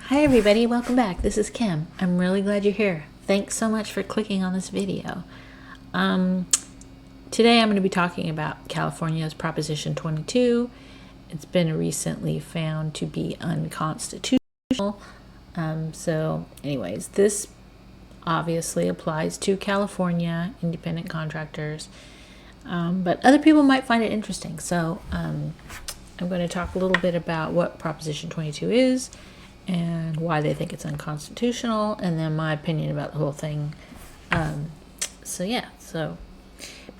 Hi everybody, welcome back. This is Kim. I'm really glad you're here. Thanks so much for clicking on this video. Today I'm going to be talking about California's Proposition 22. It's been recently found to be unconstitutional. Anyways, this obviously applies to California independent contractors, but other people might find it interesting. So I'm going to talk a little bit about what Proposition 22 is and why they think it's unconstitutional, and then my opinion about the whole thing. So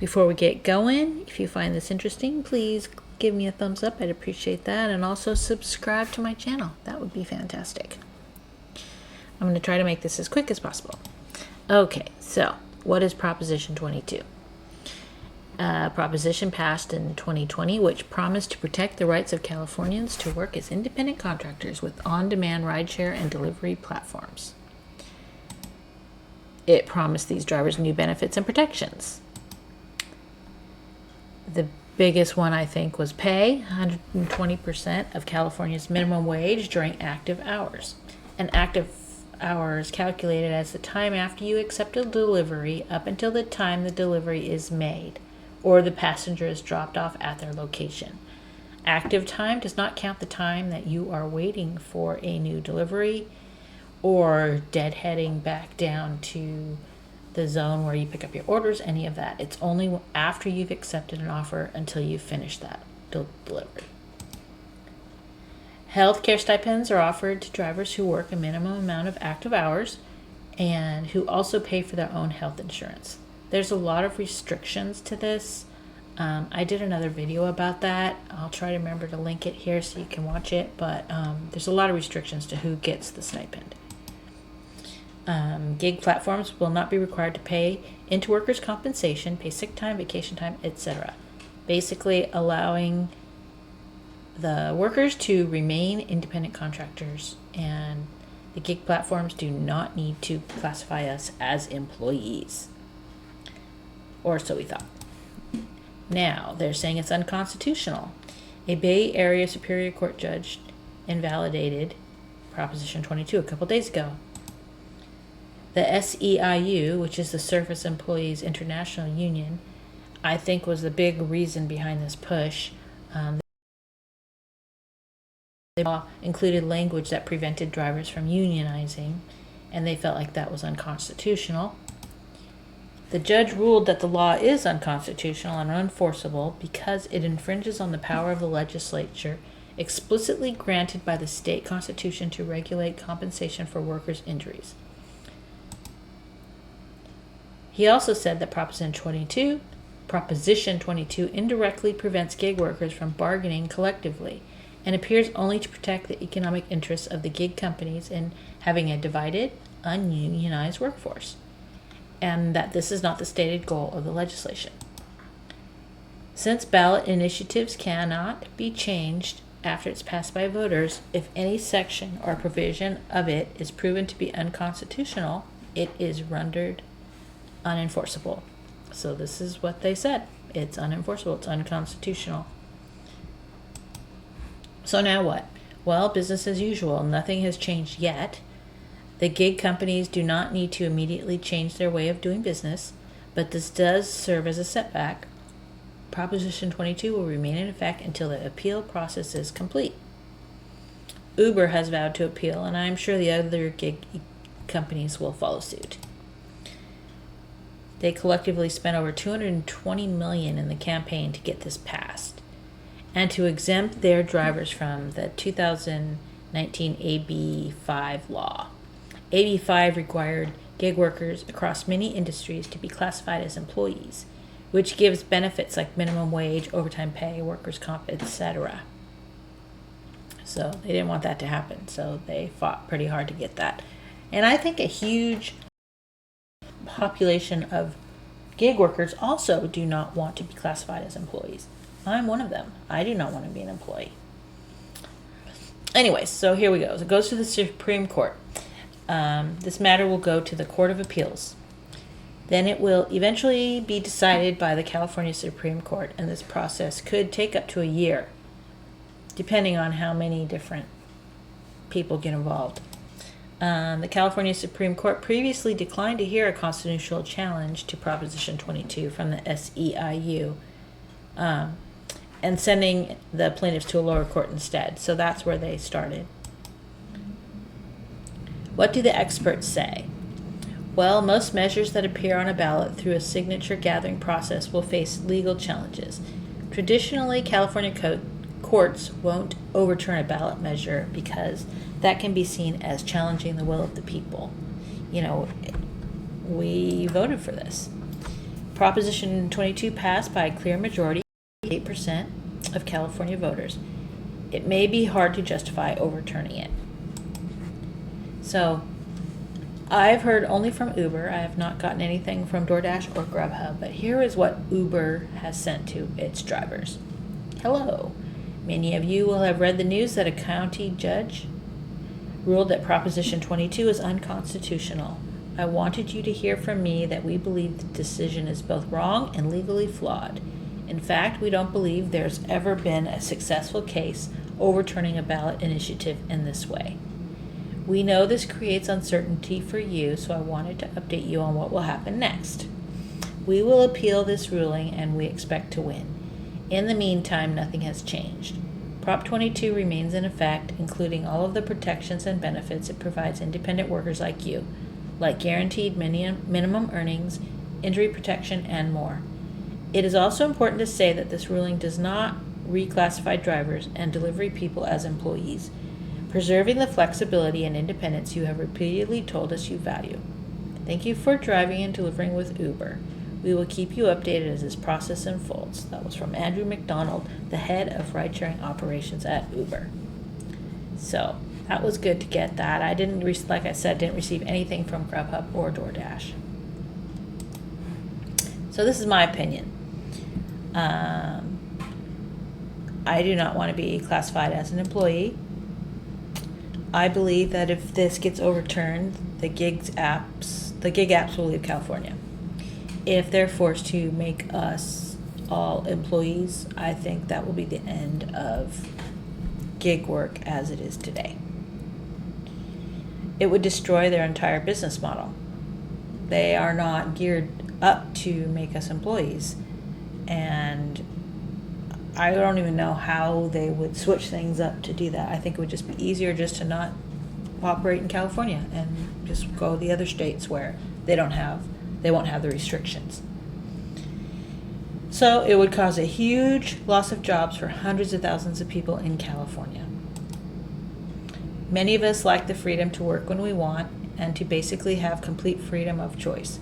before we get going, if you find this interesting, please give me a thumbs up. I'd appreciate that, and also subscribe to my channel. That would be fantastic. I'm going to try to make this as quick as possible. Okay, so what is Proposition 22? Proposition passed in 2020, which promised to protect the rights of Californians to work as independent contractors with on-demand rideshare and delivery platforms. It promised these drivers new benefits and protections. The biggest one, I think, was pay 120% of California's minimum wage during active hours. And active hours calculated as the time after you accept a delivery up until the time the delivery is made, or the passenger is dropped off at their location. Active time does not count the time that you are waiting for a new delivery or deadheading back down to the zone where you pick up your orders, any of that. It's only after you've accepted an offer until you finish that delivery. Healthcare stipends are offered to drivers who work a minimum amount of active hours and who also pay for their own health insurance. There's a lot of restrictions to this. I did another video about that. I'll try to remember to link it here so you can watch it, but there's a lot of restrictions to who gets the stipend. Gig platforms will not be required to pay into workers' compensation, pay sick time, vacation time, etc. Basically allowing the workers to remain independent contractors, and the gig platforms do not need to classify us as employees. Or so we thought. Now, they're saying it's unconstitutional. A Bay Area Superior Court judge invalidated Proposition 22 a couple days ago. The SEIU, which is the Surface Employees International Union, I think was the big reason behind this push. The law included language that prevented drivers from unionizing, and they felt like that was unconstitutional. The judge ruled that the law is unconstitutional and unenforceable because it infringes on the power of the legislature explicitly granted by the state constitution to regulate compensation for workers' injuries. He also said that Proposition 22 indirectly prevents gig workers from bargaining collectively and appears only to protect the economic interests of the gig companies in having a divided, ununionized workforce, and that this is not the stated goal of the legislation. Since ballot initiatives cannot be changed after it's passed by voters, if any section or provision of it is proven to be unconstitutional, it is rendered unenforceable. So this is what they said. It's unenforceable. It's unconstitutional. So now what? Well, business as usual. Nothing has changed yet. The gig companies do not need to immediately change their way of doing business, but this does serve as a setback. Proposition 22 will remain in effect until the appeal process is complete. Uber has vowed to appeal, and I'm sure the other gig companies will follow suit. They collectively spent over $220 million in the campaign to get this passed and to exempt their drivers from the 2019 AB 5 law. AB 5 required gig workers across many industries to be classified as employees, which gives benefits like minimum wage, overtime pay, workers' comp, etc. So they didn't want that to happen, so they fought pretty hard to get that. And I think a huge population of gig workers also do not want to be classified as employees. I'm one of them. I do not want to be an employee. Anyways, so here we go. It goes to the Supreme Court. This matter will go to the Court of Appeals. Then it will eventually be decided by the California Supreme Court, and this process could take up to a year, depending on how many different people get involved. The California Supreme Court previously declined to hear a constitutional challenge to Proposition 22 from the SEIU, and sending the plaintiffs to a lower court instead. So that's where they started. What do the experts say? Well, most measures that appear on a ballot through a signature gathering process will face legal challenges. Traditionally, California courts won't overturn a ballot measure because that can be seen as challenging the will of the people. We voted for this. Proposition 22 passed by a clear majority, 8% of California voters. It may be hard to justify overturning it. So, I've heard only from Uber. I have not gotten anything from Doordash or Grubhub, but here is what Uber has sent to its drivers. Hello. Many of you will have read the news that a county judge ruled that Proposition 22 is unconstitutional. I wanted you to hear from me that we believe the decision is both wrong and legally flawed. In fact, we don't believe there's ever been a successful case overturning a ballot initiative in this way. We know this creates uncertainty for you, so I wanted to update you on what will happen next. We will appeal this ruling and we expect to win. In the meantime, nothing has changed. Prop 22 remains in effect, including all of the protections and benefits it provides independent workers like you, like guaranteed minimum earnings, injury protection, and more. It is also important to say that this ruling does not reclassify drivers and delivery people as employees, preserving the flexibility and independence you have repeatedly told us you value. Thank you for driving and delivering with Uber. We will keep you updated as this process unfolds. That was from Andrew McDonald, the head of ride-sharing operations at Uber. So that was good to get that. I didn't receive anything from Grubhub or Doordash. So this is my opinion. I do not want to be classified as an employee. I believe that if this gets overturned, the gig apps will leave California. If they're forced to make us all employees, I think that will be the end of gig work as it is today. It would destroy their entire business model. They are not geared up to make us employees, and I don't even know how they would switch things up to do that. I think it would just be easier just to not operate in California and just go to the other states where they won't have the restrictions. So it would cause a huge loss of jobs for hundreds of thousands of people in California. Many of us like the freedom to work when we want and to basically have complete freedom of choice.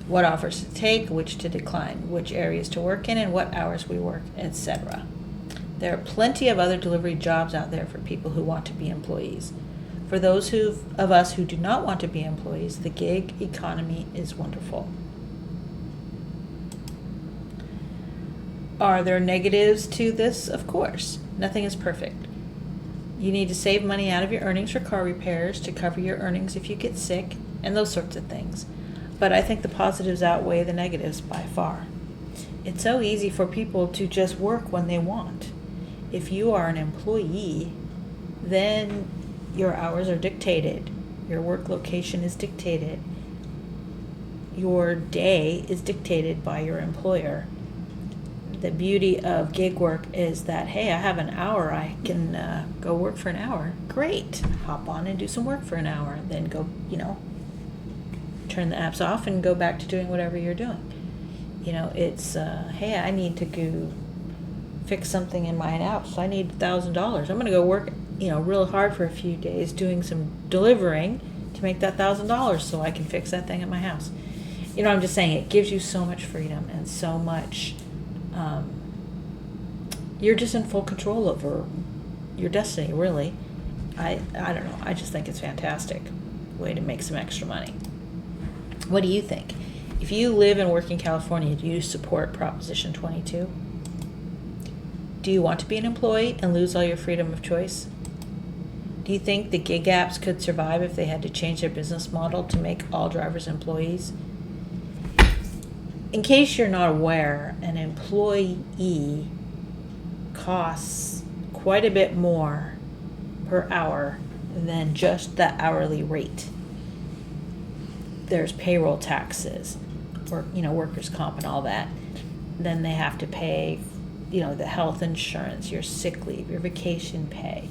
What offers to take, which to decline, which areas to work in, and what hours we work, etc. There are plenty of other delivery jobs out there for people who want to be employees. For those of us who do not want to be employees, the gig economy is wonderful. Are there negatives to this? Of course. Nothing is perfect. You need to save money out of your earnings for car repairs to cover your earnings if you get sick, and those sorts of things. But I think the positives outweigh the negatives by far. It's so easy for people to just work when they want. If you are an employee, then your hours are dictated. Your work location is dictated. Your day is dictated by your employer. The beauty of gig work is that, hey, I have an hour. I can go work for an hour. Great. Hop on and do some work for an hour. Then go, turn the apps off and go back to doing whatever you're doing. It's, hey, I need to go fix something in my house. I need $1,000. I'm going to go work, real hard for a few days doing some delivering to make that $1,000 so I can fix that thing at my house. I'm just saying it gives you so much freedom and so much, you're just in full control over your destiny, really. I don't know. I just think it's fantastic way to make some extra money. What do you think? If you live and work in California, do you support Proposition 22? Do you want to be an employee and lose all your freedom of choice? Do you think the gig apps could survive if they had to change their business model to make all drivers employees? In case you're not aware, an employee costs quite a bit more per hour than just the hourly rate. There's payroll taxes, or workers' comp and all that. Then they have to pay, the health insurance, your sick leave, your vacation pay.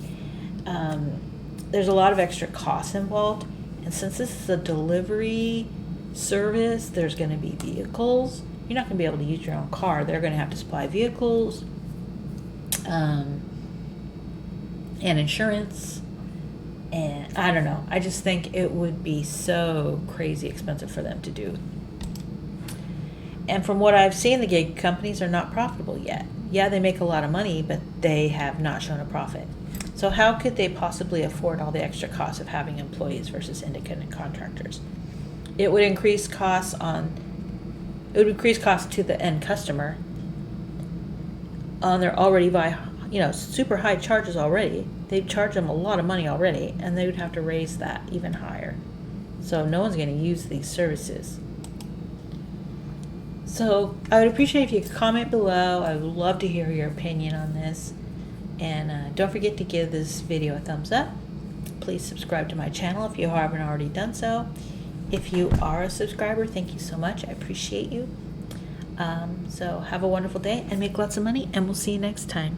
There's a lot of extra costs involved, and since this is a delivery service, there's going to be vehicles. You're not going to be able to use your own car. They're going to have to supply vehicles, and insurance. And I don't know. I just think it would be so crazy expensive for them to do. And from what I've seen, the gig companies are not profitable yet. Yeah, they make a lot of money, but they have not shown a profit. So how could they possibly afford all the extra costs of having employees versus independent contractors? It would increase costs to the end customer on their already super high charges already. They'd charge them a lot of money already, and they would have to raise that even higher. So no one's going to use these services. So I would appreciate if you could comment below. I would love to hear your opinion on this. And don't forget to give this video a thumbs up. Please subscribe to my channel if you haven't already done so. If you are a subscriber, thank you so much. I appreciate you. So have a wonderful day and make lots of money, and we'll see you next time.